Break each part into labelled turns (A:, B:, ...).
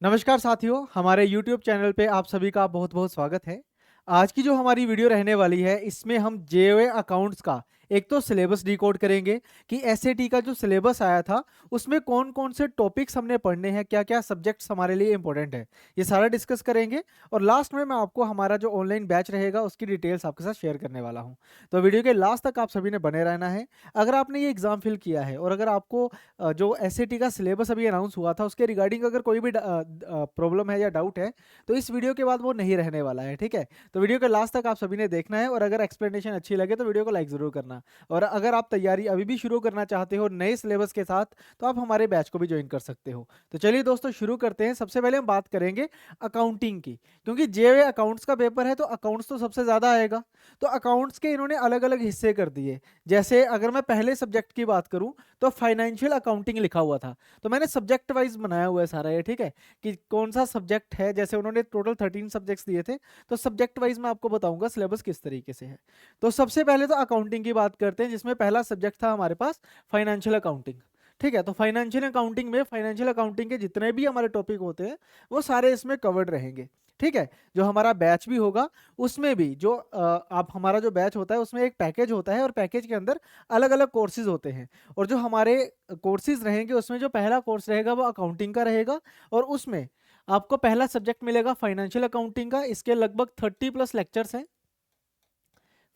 A: नमस्कार साथियों, हमारे YouTube चैनल पे आप सभी का बहुत बहुत स्वागत है। आज की जो हमारी वीडियो रहने वाली है, इसमें हम जेईई अकाउंट्स का एक तो सिलेबस डिकोड करेंगे कि एसएटी का जो सिलेबस आया था उसमें कौन कौन से टॉपिक्स हमने पढ़ने हैं, क्या क्या सब्जेक्ट्स हमारे लिए इंपॉर्टेंट है, ये सारा डिस्कस करेंगे। और लास्ट में मैं आपको हमारा जो ऑनलाइन बैच रहेगा उसकी डिटेल्स आपके साथ शेयर करने वाला हूँ। तो वीडियो के लास्ट तक आप सभी ने बने रहना है। अगर आपने ये एग्जाम फिल किया है और अगर आपको जो एसएटी का सिलेबस अभी अनाउंस हुआ था उसके रिगार्डिंग अगर कोई भी प्रॉब्लम है या डाउट है, तो इस वीडियो के बाद वो नहीं रहने वाला है। ठीक है, तो वीडियो के लास्ट तक आप सभी ने देखना है और अगर एक्सप्लेनेशन अच्छी लगे तो वीडियो को लाइक जरूर करना। और अगर आप तैयारी अभी भी शुरू करना चाहते हो नए सिलेबस के साथ, तो आप हमारे बैच को भी ज्वाइन कर सकते हो। तो चलिए दोस्तों शुरू करते हैं। सबसे पहले हम बात करेंगे अकाउंटिंग की, क्योंकि जेईई अकाउंट्स का पेपर है तो अकाउंट्स तो सबसे ज्यादा आएगा। तो अकाउंट्स के इन्होंने अलग अलग हिस्से कर दिए। जैसे अगर मैं पहले सब्जेक्ट की बात करूं तो फाइनेंशियल अकाउंटिंग लिखा हुआ था, तो मैंने सब्जेक्ट वाइज बनाया हुआ है सारा ये। ठीक है, कि कौन सा सब्जेक्ट है, जैसे उन्होंने टोटल 13 सब्जेक्ट्स दिए थे, तो सब्जेक्ट वाइज मैं आपको बताऊंगा सिलेबस किस तरीके से है। तो सबसे पहले तो अकाउंटिंग की बात करते हैं, जिसमें पहला सब्जेक्ट था हमारे पास फाइनेंशियल अकाउंटिंग। ठीक है, तो फाइनेंशियल अकाउंटिंग में फाइनेंशियल अकाउंटिंग के जितने भी हमारे टॉपिक होते हैं वो सारे इसमें कवर्ड रहेंगे। ठीक है, जो हमारा बैच भी होगा उसमें भी जो आप हमारा जो बैच होता है उसमें एक पैकेज होता है और पैकेज के अंदर अलग अलग कोर्सेज होते हैं। और जो हमारे कोर्सेज रहेंगे उसमें जो पहला कोर्स रहेगा वो अकाउंटिंग का रहेगा, और उसमें आपको पहला सब्जेक्ट मिलेगा फाइनेंशियल अकाउंटिंग का। इसके लगभग 30+ लेक्चर्स हैं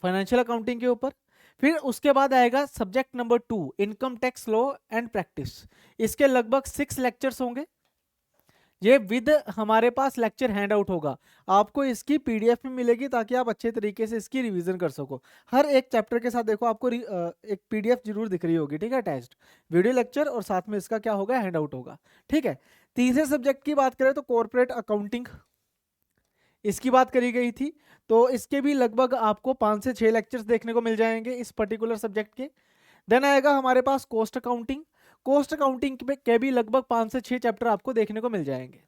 A: फाइनेंशियल अकाउंटिंग के ऊपर। फिर उसके बाद आएगा subject number 2, income tax law and practice. इसके लगभग 6 लेक्चर्स होंगे। ये विद हमारे पास लेक्चर हैंड आउट होगा, आपको इसकी पीडीएफ में मिलेगी ताकि आप अच्छे तरीके से इसकी रिवीजन कर सको। हर एक चैप्टर के साथ देखो आपको एक पीडीएफ जरूर दिख रही होगी। ठीक है, अटैच्ड वीडियो लेक्चर और साथ में इसका क्या होगा, हैंड आउट होगा। ठीक है, तीसरे सब्जेक्ट की बात करें तो कॉर्पोरेट अकाउंटिंग, इसकी बात करी गई थी। तो इसके भी लगभग आपको 5 से 6 लेक्चर्स देखने को मिल जाएंगे इस पर्टिकुलर सब्जेक्ट के। देन आएगा हमारे पास कॉस्ट अकाउंटिंग। कॉस्ट अकाउंटिंग के भी लगभग 5 से 6 चैप्टर आपको देखने को मिल जाएंगे।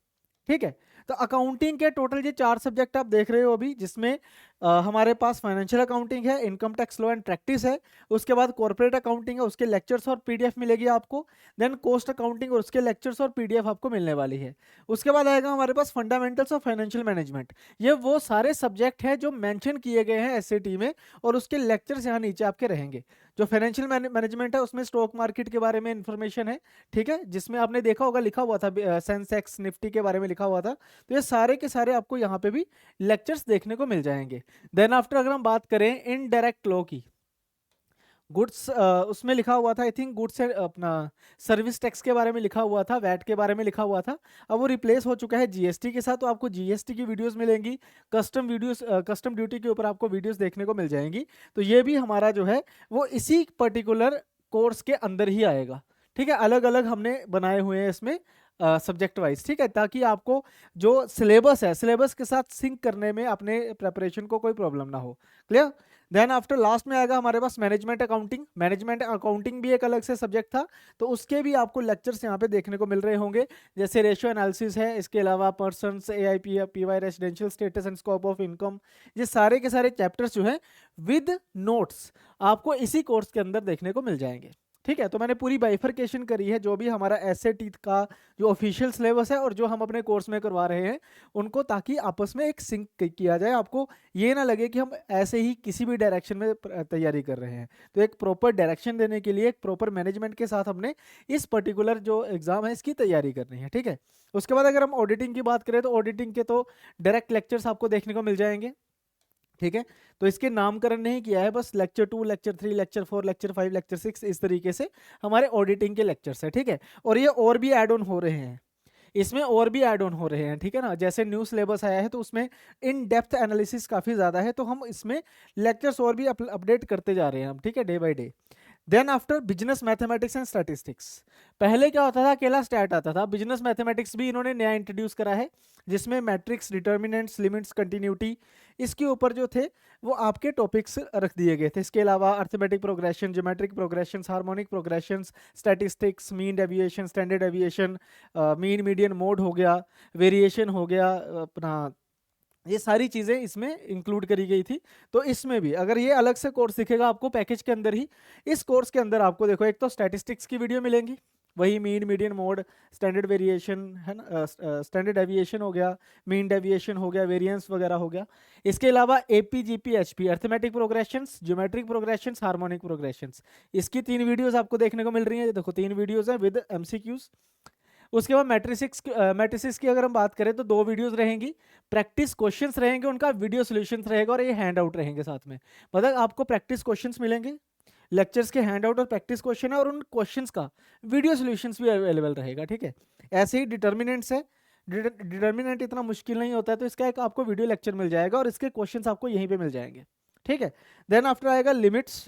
A: ठीक है, तो अकाउंटिंग के टोटल ये 4 सब्जेक्ट आप देख रहे हो अभी, जिसमें हमारे पास फाइनेंशियल अकाउंटिंग है, income tax law and practice है, उसके बाद कॉर्पोरेट अकाउंटिंग है, उसके लेक्चर्स और पीडीएफ मिलेगी आपको। देन कॉस्ट अकाउंटिंग और उसके लेक्चर्स और पीडीएफ आपको मिलने वाली है। उसके बाद आएगा हमारे पास फंडामेंटल्स ऑफ फाइनेंशियल मैनेजमेंट। ये वो सारे सब्जेक्ट हैं जो मेंशन किए गए हैं एसएटी में, और उसके लेक्चर्स यहाँ नीचे आपके रहेंगे। जो फाइनेंशियल मैनेजमेंट है उसमें स्टॉक मार्केट के बारे में इंफॉर्मेशन है। ठीक है, जिसमें आपने देखा होगा लिखा हुआ था सेंसेक्स निफ्टी के बारे में लिखा हुआ था। तो ये सारे के सारे आपको यहाँ पे भी लेक्चर्स देखने को मिल जाएंगे। देन आफ्टर अगर हम बात करें इनडायरेक्ट लॉ की, गुड्स उसमें लिखा हुआ था, आई थिंक गुड्स अपना सर्विस टैक्स के बारे में लिखा हुआ था, वैट के बारे में लिखा हुआ था। अब वो रिप्लेस हो चुका है जीएसटी के साथ, तो आपको जीएसटी की वीडियोस मिलेंगी। कस्टम ड्यूटी के ऊपर आपको वीडियोस देखने को मिल जाएंगी। तो ये भी हमारा जो है वो इसी पर्टिकुलर कोर्स के अंदर ही आएगा। ठीक है, अलग अलग हमने बनाए हुए हैं इसमें सब्जेक्ट वाइज। ठीक है, ताकि आपको जो सिलेबस है सिलेबस के साथ सिंक करने में अपने प्रेपरेशन को कोई प्रॉब्लम ना हो। क्लियर। देन आफ्टर लास्ट में आएगा हमारे पास मैनेजमेंट अकाउंटिंग। मैनेजमेंट अकाउंटिंग भी एक अलग से सब्जेक्ट था, तो उसके भी आपको लेक्चर्स यहाँ पे देखने को मिल रहे होंगे। जैसे रेशियो एनालिसिस है, इसके अलावा persons AIP PY residential status and scope of income, ये सारे के सारे चैप्टर्स जो हैं विद नोट्स आपको इसी कोर्स के अंदर देखने को मिल जाएंगे। ठीक है, तो मैंने पूरी बाइफरकेशन करी है जो भी हमारा एसएटी का जो ऑफिशियल सिलेबस है और जो हम अपने कोर्स में करवा रहे हैं उनको, ताकि आपस में एक सिंक किया जाए, आपको ये ना लगे कि हम ऐसे ही किसी भी डायरेक्शन में तैयारी कर रहे हैं। तो एक प्रॉपर डायरेक्शन देने के लिए एक प्रॉपर मैनेजमेंट के साथ हमने इस पर्टिकुलर जो एग्जाम है इसकी तैयारी करनी है। ठीक है, उसके बाद अगर हम ऑडिटिंग की बात करें तो ऑडिटिंग के तो डायरेक्ट लेक्चर्स आपको देखने को मिल जाएंगे। ठीक है, तो इसके नामकरण नहीं किया है, बस lecture 2, lecture 3, lecture 4, lecture 5, lecture 6 इस तरीके से हमारे ऑडिटिंग के लेक्चर्स है। ठीक है, और ये और भी ऐड ऑन हो रहे हैं, इसमें और भी ऐड ऑन हो रहे हैं। ठीक है ना, जैसे न्यू सिलेबस आया है तो उसमें इन डेप्थ एनालिसिस काफ़ी ज़्यादा है, तो हम इसमें लेक्चर्स और भी अपडेट करते जा रहे हैं हम। ठीक है, day by day. Then after business mathematics and statistics. पहले क्या होता था, अकेला स्टैट आता था, बिजनेस मैथमेटिक्स भी इन्होंने नया इंट्रोड्यूस करा है, जिसमें मैट्रिक्स, डिटर्मिनेंट्स, लिमिट्स, कंटिन्यूटी, इसके ऊपर जो थे वो आपके टॉपिक्स रख दिए गए थे। इसके अलावा arithmetic progression, geometric progression, harmonic progression, statistics, mean deviation, standard deviation, mean median mode हो गया, वेरिएशन हो गया, अपना ये सारी चीज़ें इसमें इंक्लूड करी गई थी। तो इसमें भी अगर ये अलग से कोर्स दिखेगा आपको पैकेज के अंदर ही, इस कोर्स के अंदर आपको देखो एक तो स्टैटिस्टिक्स की वीडियो मिलेंगी, वही mean, median, mode, standard variation है ना, स्टैंडर्ड डेविएशन हो गया, मीन डेविएशन हो गया, वेरिएंस वगैरह हो गया। इसके अलावा AP, GP, HP, arithmetic progressions, geometric progressions, harmonic progressions, इसकी 3 वीडियोस आपको देखने को मिल रही है। देखो 3 वीडियोस हैं विद एमसीक्यूज। उसके बाद मैट्रिसेस की अगर हम बात करें तो 2 वीडियोस रहेंगी, प्रैक्टिस क्वेश्चंस रहेंगे, उनका वीडियो सॉल्यूशंस रहेगा, और ये हैंड आउट रहेंगे साथ में। मतलब आपको प्रैक्टिस क्वेश्चंस मिलेंगे, लेक्चर्स के हैंड आउट और प्रैक्टिस क्वेश्चन है, और उन क्वेश्चंस का वीडियो सॉल्यूशंस भी अवेलेबल रहेगा। ठीक है, ऐसे ही डिटर्मिनेंट्स है। डिटर्मिनेंट इतना मुश्किल नहीं होता है, तो इसका एक आपको वीडियो लेक्चर मिल जाएगा और इसके क्वेश्चंस आपको यहीं पे मिल जाएंगे। ठीक है, देन आफ्टर आएगा लिमिट्स,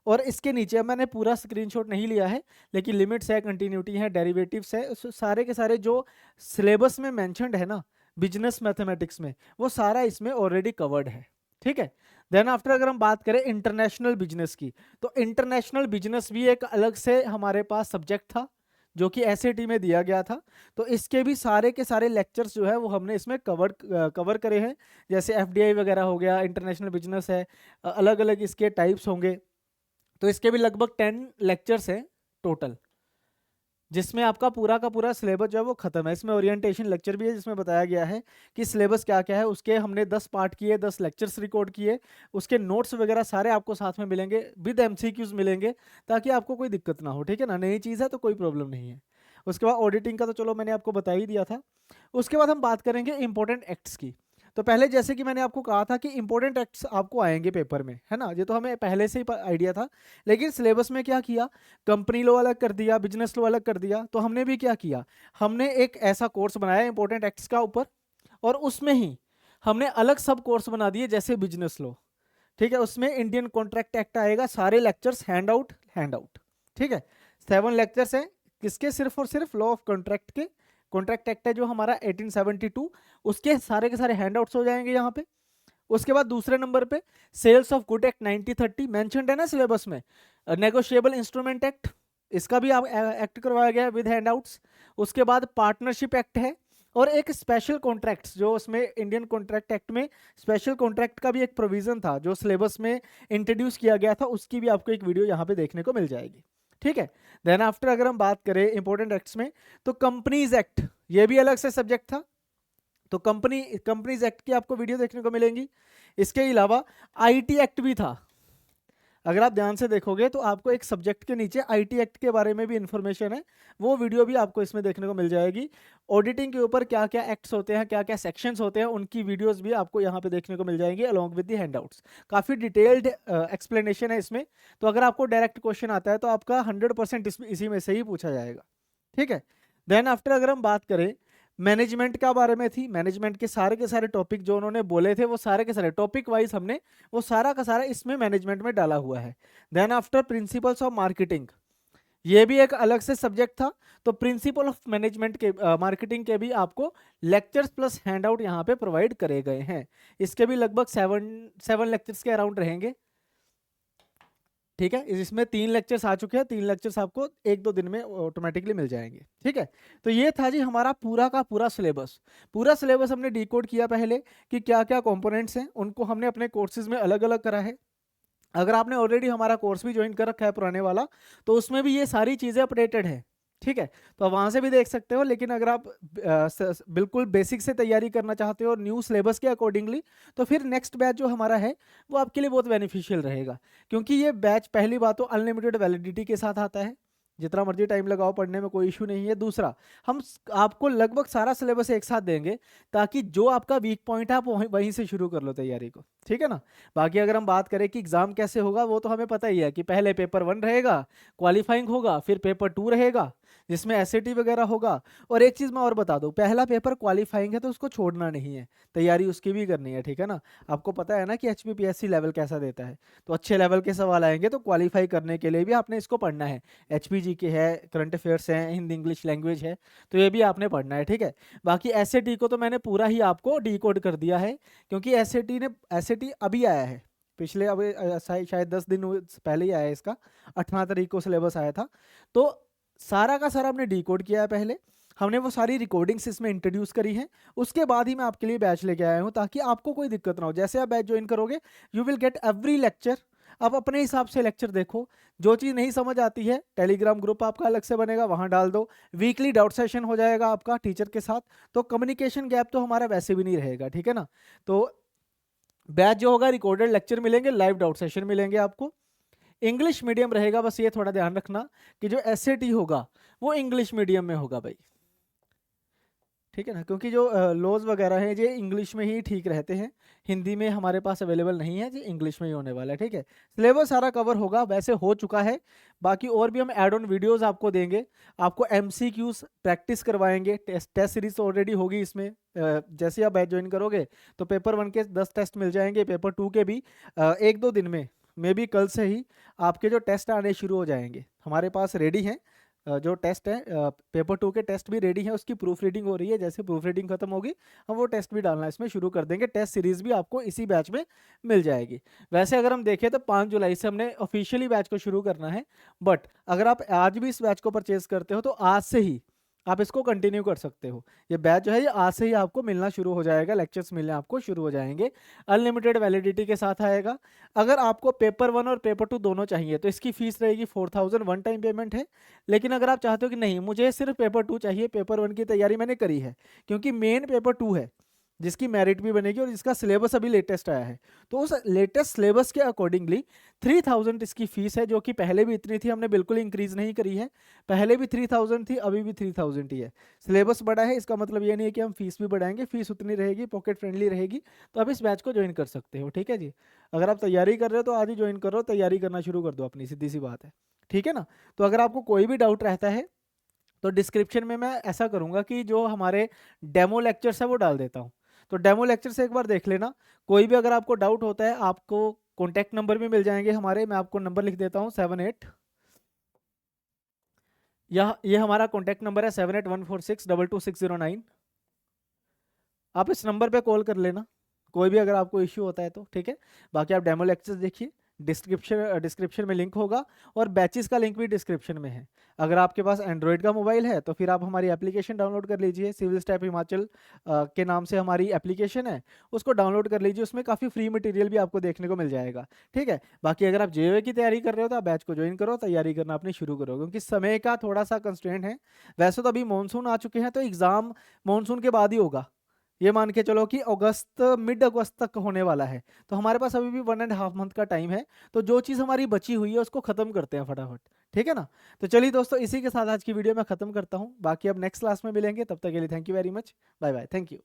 A: और इसके नीचे अब मैंने पूरा स्क्रीनशॉट नहीं लिया है, लेकिन लिमिट्स है, कंटिन्यूटी है, डेरिवेटिव्स है, सारे के सारे जो सिलेबस में मेंशन्ड है ना बिजनेस मैथमेटिक्स में, वो सारा इसमें ऑलरेडी कवर्ड है। ठीक है, देन आफ्टर अगर हम बात करें इंटरनेशनल बिजनेस की, तो इंटरनेशनल बिजनेस भी एक अलग से हमारे पास सब्जेक्ट था जो कि एसएटी में दिया गया था। तो इसके भी सारे के सारे लेक्चर्स जो है वो हमने इसमें कवर करे हैं। जैसे एफडीआई वगैरह हो गया, इंटरनेशनल बिजनेस है, अलग अलग इसके टाइप्स होंगे। तो इसके भी लगभग 10 लेक्चर्स हैं टोटल, जिसमें आपका पूरा का पूरा सिलेबस जो है वो खत्म है। इसमें ओरिएंटेशन लेक्चर भी है जिसमें बताया गया है कि सिलेबस क्या क्या है, उसके हमने 10 पार्ट किए, 10 लेक्चर्स रिकॉर्ड किए, उसके नोट्स वगैरह सारे आपको साथ में मिलेंगे, विद एमसीक्यूज मिलेंगे, ताकि आपको कोई दिक्कत ना हो। ठीक है ना, नई चीज़ है तो कोई प्रॉब्लम नहीं है। उसके बाद ऑडिटिंग का तो चलो मैंने आपको बता ही दिया था। उसके बाद हम बात करेंगे इंपॉर्टेंट एक्ट्स की। तो पहले जैसे कि मैंने आपको कहा था कि इंपॉर्टेंट एक्ट्स आपको आएंगे पेपर में, है ना, ये तो हमें पहले से ही आइडिया था। लेकिन सिलेबस में क्या किया, कंपनी लॉ अलग कर दिया, बिजनेस लॉ अलग कर दिया। तो हमने भी क्या किया, हमने एक ऐसा कोर्स बनाया इंपॉर्टेंट एक्ट्स का ऊपर, और उसमें ही हमने अलग सब कोर्स बना दिए जैसे बिजनेस लॉ। ठीक है, उसमें इंडियन कॉन्ट्रैक्ट एक्ट आएगा, सारे lectures hand out hand out. ठीक है, 7 लेक्चर्स हैं किसके, सिर्फ और सिर्फ लॉ ऑफ कॉन्ट्रैक्ट के। कॉन्ट्रैक्ट एक्ट है जो हमारा 1872, उसके सारे के सारे हैंडआउट्स हो जाएंगे यहाँ पे। उसके बाद दूसरे नंबर पे sales of good act 1930 mentioned है ना सिलेबस में। नेगोशिएबल इंस्ट्रूमेंट एक्ट, इसका भी आप एक्ट करवाया गया विद हैंडआउट्स। उसके बाद पार्टनरशिप एक्ट है, और एक स्पेशल कॉन्ट्रैक्ट्स, जो उसमें इंडियन कॉन्ट्रैक्ट एक्ट में स्पेशल कॉन्ट्रैक्ट का भी एक प्रोविजन था जो सिलेबस में इंट्रोड्यूस किया गया था, उसकी भी आपको एक वीडियो यहाँ पे देखने को मिल जाएगी। ठीक है, देन आफ्टर अगर हम बात करें इंपॉर्टेंट एक्ट्स में, तो कंपनीज एक्ट, ये भी अलग से सब्जेक्ट था, तो कंपनीज एक्ट की आपको वीडियो देखने को मिलेंगी। इसके अलावा आईटी एक्ट भी था। अगर आप ध्यान से देखोगे तो आपको एक सब्जेक्ट के नीचे आईटी एक्ट के बारे में भी इंफॉर्मेशन है, वो वीडियो भी आपको इसमें देखने को मिल जाएगी। ऑडिटिंग के ऊपर क्या क्या एक्ट्स होते हैं, क्या क्या सेक्शंस होते हैं, उनकी वीडियोस भी आपको यहाँ पे देखने को मिल जाएंगी अलॉन्ग विद द हैंडआउट्स। काफ़ी डिटेल्ड एक्सप्लेनेशन है इसमें। तो अगर आपको डायरेक्ट क्वेश्चन आता है तो आपका 100% इसी में से ही पूछा जाएगा। ठीक है, देन आफ्टर अगर हम बात करें मैनेजमेंट का बारे में थी, मैनेजमेंट के सारे टॉपिक जो उन्होंने बोले थे वो सारे के सारे टॉपिक वाइज हमने वो सारा का सारा इसमें मैनेजमेंट में डाला हुआ है। Then after principles of marketing, ये भी एक अलग से सब्जेक्ट था। तो प्रिंसिपल ऑफ मैनेजमेंट के मार्केटिंग के भी आपको लेक्चर्स प्लस हैंडआउट यहाँ पे प्रोवाइड करे गए हैं। इसके भी लगभग 7 लेक्चर्स के अराउंड रहेंगे। ठीक है, इसमें 3 लेक्चर्स आ चुके हैं, 3 लेक्चर्स आपको 1-2 दिन में ऑटोमेटिकली मिल जाएंगे। ठीक है, तो ये था जी हमारा पूरा का पूरा सिलेबस। पूरा सिलेबस हमने डिकोड किया पहले कि क्या क्या कंपोनेंट्स हैं, उनको हमने अपने कोर्सेज में अलग अलग करा है। अगर आपने ऑलरेडी हमारा कोर्स भी ज्वाइन कर रखा है पुराने वाला, तो उसमें भी ये सारी चीज़ें अपडेटेड है। ठीक है, तो आप वहाँ से भी देख सकते हो। लेकिन अगर आप बिल्कुल बेसिक से तैयारी करना चाहते हो और न्यू सिलेबस के अकॉर्डिंगली, तो फिर नेक्स्ट बैच जो हमारा है वो आपके लिए बहुत बेनिफिशियल रहेगा, क्योंकि ये बैच पहली बात तो अनलिमिटेड वैलिडिटी के साथ आता है, जितना मर्जी टाइम लगाओ पढ़ने में कोई इशू नहीं है। दूसरा, हम आपको लगभग सारा सिलेबस एक साथ देंगे, ताकि जो आपका वीक पॉइंट है आप वहीं से शुरू कर लो तैयारी को। ठीक है ना, बाकी अगर हम बात करें कि एग्जाम कैसे होगा, वो तो हमें पता ही है कि पहले पेपर 1 रहेगा, क्वालिफाइंग होगा, फिर पेपर 2 रहेगा जिसमें एसएटी वगैरह होगा। और एक चीज़ मैं और बता दूं, पहला पेपर क्वालिफाइंग है तो उसको छोड़ना नहीं है, तैयारी उसकी भी करनी है। ठीक है ना, आपको पता है ना कि एचपीपीएससी लेवल कैसा देता है, तो अच्छे लेवल के सवाल आएंगे, तो क्वालिफाई करने के लिए भी आपने इसको पढ़ना है। एचपीजी के है, करंट अफेयर्स है, हिंदी इंग्लिश लैंग्वेज है, तो ये भी आपने पढ़ना है। ठीक है, बाकी एसएटी को तो मैंने पूरा ही आपको डिकोड कर दिया है, क्योंकि एसएटी अभी आया है, पिछले अब शायद 10 दिन पहले ही आया है, इसका 18 तारीख को सिलेबस आया था। तो सारा का सारा हमने डिकोड किया है पहले, हमने वो सारी रिकॉर्डिंग्स इसमें इंट्रोड्यूस करी हैं, उसके बाद ही मैं आपके लिए बैच लेके आया हूँ, ताकि आपको कोई दिक्कत ना हो। जैसे आप बैच ज्वाइन करोगे, you will get every lecture आप अपने हिसाब से लेक्चर देखो। जो चीज़ नहीं समझ आती है टेलीग्राम ग्रुप आपका अलग से बनेगा, वहाँ डाल दो। वीकली डाउट सेशन हो जाएगा आपका टीचर के साथ, तो कम्युनिकेशन गैप तो हमारा वैसे भी नहीं रहेगा, ठीक है ना। तो बैच जो होगा रिकॉर्डेड लेक्चर मिलेंगे, लाइव डाउट सेशन मिलेंगे आपको। इंग्लिश मीडियम रहेगा, बस ये थोड़ा ध्यान रखना कि जो एसएटी होगा वो इंग्लिश मीडियम में होगा भाई, ठीक है ना, क्योंकि जो लॉज वगैरह हैं ये इंग्लिश में ही ठीक रहते हैं, हिंदी में हमारे पास अवेलेबल नहीं है, ये इंग्लिश में ही होने वाला है, ठीक है। सिलेबस सारा कवर होगा, वैसे हो चुका है। बाकी और भी हम एड ऑन वीडियोस आपको देंगे, आपको एमसीक्यूज प्रैक्टिस करवाएंगे, टेस्ट सीरीज ऑलरेडी होगी इसमें। जैसे आप बैच ज्वाइन करोगे तो पेपर 1 के 10 टेस्ट मिल जाएंगे, पेपर 2 के भी 1-2 दिन में, मे बी कल से ही आपके जो टेस्ट आने शुरू हो जाएंगे, हमारे पास रेडी हैं। जो टेस्ट है पेपर 2 के टेस्ट भी रेडी है, उसकी प्रूफ रीडिंग हो रही है, जैसे प्रूफ रीडिंग खत्म होगी हम वो टेस्ट भी डालना इसमें शुरू कर देंगे। टेस्ट सीरीज भी आपको इसी बैच में मिल जाएगी। वैसे अगर हम देखें तो 5 जुलाई से हमने ऑफिशियली बैच को शुरू करना है, बट अगर आप आज भी इस बैच को परचेज करते हो तो आज से ही आप इसको कंटिन्यू कर सकते हो। ये बैच जो है ये आज से ही आपको मिलना शुरू हो जाएगा, लेक्चर्स मिलने आपको शुरू हो जाएंगे, अनलिमिटेड वैलिडिटी के साथ आएगा। अगर आपको पेपर 1 और पेपर 2 दोनों चाहिए तो इसकी फीस रहेगी 4000, वन टाइम पेमेंट है। लेकिन अगर आप चाहते हो कि नहीं मुझे सिर्फ पेपर 2 चाहिए, पेपर 1 की तैयारी मैंने करी है, क्योंकि मेन पेपर 2 है जिसकी मेरिट भी बनेगी और जिसका सिलेबस अभी लेटेस्ट आया है, तो उस लेटेस्ट सिलेबस के अकॉर्डिंगली 3000 इसकी फीस है, जो कि पहले भी इतनी थी, हमने बिल्कुल इंक्रीज नहीं करी है। पहले भी 3000 थी, अभी भी 3000 ही है। सिलेबस बड़ा है इसका मतलब ये नहीं है कि हम फीस भी बढ़ाएंगे, फीस उतनी रहेगी, पॉकेट फ्रेंडली रहेगी। तो आप इस बैच को ज्वाइन कर सकते हो, ठीक है जी। अगर आप तैयारी कर रहे हो तो आज ही ज्वाइन करो, तैयारी करना शुरू कर दो अपनी, सीधी सी बात है, ठीक है ना। तो अगर आपको कोई भी डाउट रहता है तो डिस्क्रिप्शन में मैं ऐसा करूंगा कि जो हमारे डेमो लेक्चर्स है वो डाल देता हूँ, तो डेमो लेक्चर से एक बार देख लेना। कोई भी अगर आपको डाउट होता है, आपको कॉन्टैक्ट नंबर भी मिल जाएंगे हमारे, मैं आपको नंबर लिख देता हूँ 78, ये हमारा कॉन्टैक्ट नंबर है 7814622609। आप इस नंबर पे कॉल कर लेना कोई भी अगर आपको इश्यू होता है तो, ठीक है। बाकी आप डेमो लेक्चर्स देखिए, डिस्क्रिप्शन में लिंक होगा, और बैचेस का लिंक भी डिस्क्रिप्शन में है। अगर आपके पास एंड्रॉयड का मोबाइल है तो फिर आप हमारी एप्लीकेशन डाउनलोड कर लीजिए, सिविल स्टेप हिमाचल के नाम से हमारी एप्लीकेशन है, उसको डाउनलोड कर लीजिए, उसमें काफ़ी फ्री मटेरियल भी आपको देखने को मिल जाएगा, ठीक है। बाकी अगर आप जेईई की तैयारी कर रहे हो तो आप बैच को ज्वाइन करो, तैयारी करना अपनी शुरू करो, क्योंकि समय का थोड़ा सा कंस्ट्रेंट है। वैसे तो अभी मानसून आ चुके हैं तो एग्ज़ाम मानसून के बाद ही होगा, ये मान के चलो कि अगस्त, मिड अगस्त तक होने वाला है, तो हमारे पास अभी भी 1.5 मंथ का टाइम है। तो जो चीज़ हमारी बची हुई है उसको खत्म करते हैं फटाफट, ठीक है ना। तो चलिए दोस्तों, इसी के साथ आज की वीडियो मैं खत्म करता हूँ, बाकी अब नेक्स्ट क्लास में मिलेंगे, तब तक के लिए thank you very much, bye bye, thank you.